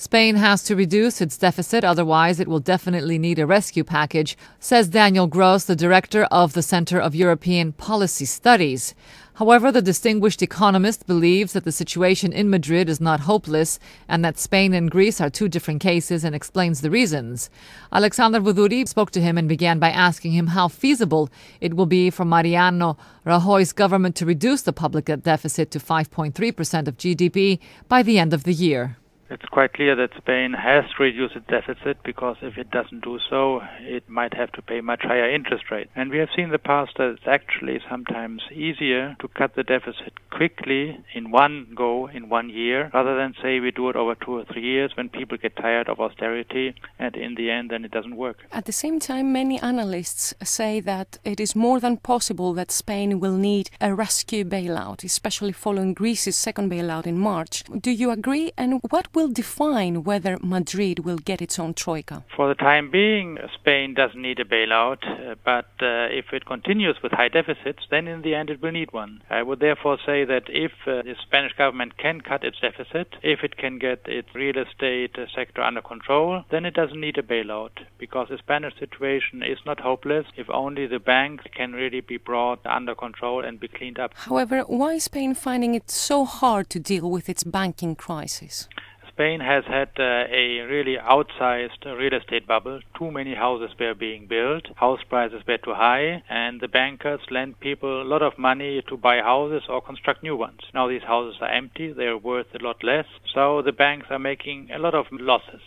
Spain has to reduce its deficit, otherwise it will definitely need a rescue package, says Daniel Gros, the director of the Center of European Policy Studies. However, the distinguished economist believes that the situation in Madrid is not hopeless and that Spain and Greece are two different cases, and explains the reasons. Alexandra Voudouri spoke to him and began by asking him how feasible it will be for Marianno Rajoy's government to reduce the public deficit to 5.3% of GDP by the end of the year. It's quite clear that Spain has to reduce its deficit, because if it doesn't do so, it might have to pay much higher interest rates. And we have seen in the past that it's actually sometimes easier to cut the deficit quickly in one go, in 1 year, rather than say we do it over 2 or 3 years when people get tired of austerity, and in the end then it doesn't work. At the same time, many analysts say that it is more than possible that Spain will need a rescue bailout, especially following Greece's second bailout in March. Do you agree? And what will define whether Madrid will get its own troika? For the time being, Spain doesn't need a bailout, but if it continues with high deficits, then in the end it will need one. I would therefore say that if the Spanish government can cut its deficit, if it can get its real estate sector under control, then it doesn't need a bailout, because the Spanish situation is not hopeless if only the banks can really be brought under control and be cleaned up. However, why is Spain finding it so hard to deal with its banking crisis? Spain has had a really outsized real estate bubble. Too many houses were being built, house prices were too high, and the bankers lent people a lot of money to buy houses or construct new ones. Now these houses are empty, they are worth a lot less, so the banks are making a lot of losses.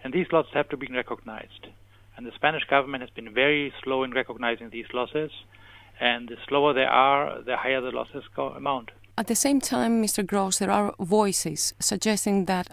And these losses have to be recognized. And the Spanish government has been very slow in recognizing these losses, and the slower they are, the higher the losses amount. At the same time, Mr. Gros, there are voices suggesting that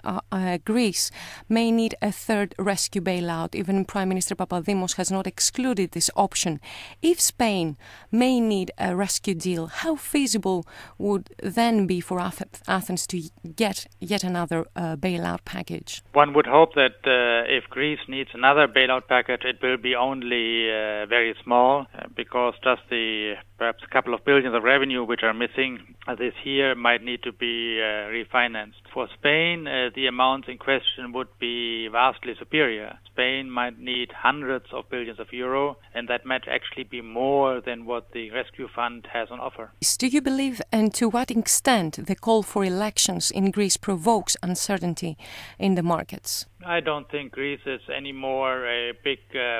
Greece may need a third rescue bailout. Even Prime Minister Papadimos has not excluded this option. If Spain may need a rescue deal, how feasible would then be for Athens to get yet another bailout package? One would hope that if Greece needs another bailout package, it will be only very small, because just the perhaps a couple of billions of revenue which are missing this year might need to be refinanced. For Spain, the amounts in question would be vastly superior. Spain might need hundreds of billions of euro, and that might actually be more than what the rescue fund has on offer. Do you believe, and to what extent, the call for elections in Greece provokes uncertainty in the markets? I don't think Greece is anymore a big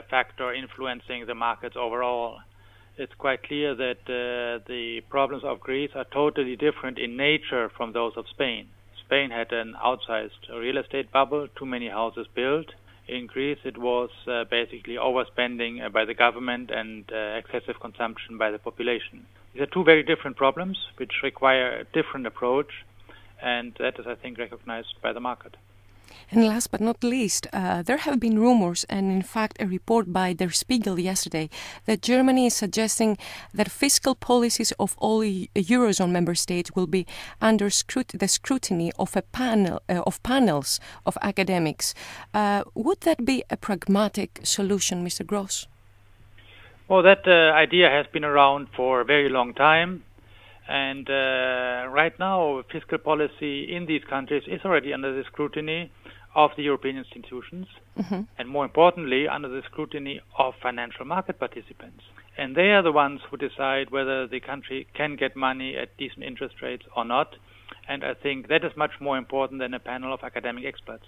factor influencing the markets overall. It's quite clear that the problems of Greece are totally different in nature from those of Spain. Spain had an outsized real estate bubble, too many houses built. In Greece, it was basically overspending by the government and excessive consumption by the population. These are two very different problems which require a different approach, and that is, I think, recognized by the market. And last but not least, there have been rumors, and in fact a report by Der Spiegel yesterday, that Germany is suggesting that fiscal policies of all Eurozone member states will be under the scrutiny of panels of academics. Would that be a pragmatic solution, Mr. Gros? Well, that idea has been around for a very long time. And right now, fiscal policy in these countries is already under the scrutiny of the European institutions, and more importantly, under the scrutiny of financial market participants. And they are the ones who decide whether the country can get money at decent interest rates or not. And I think that is much more important than a panel of academic experts.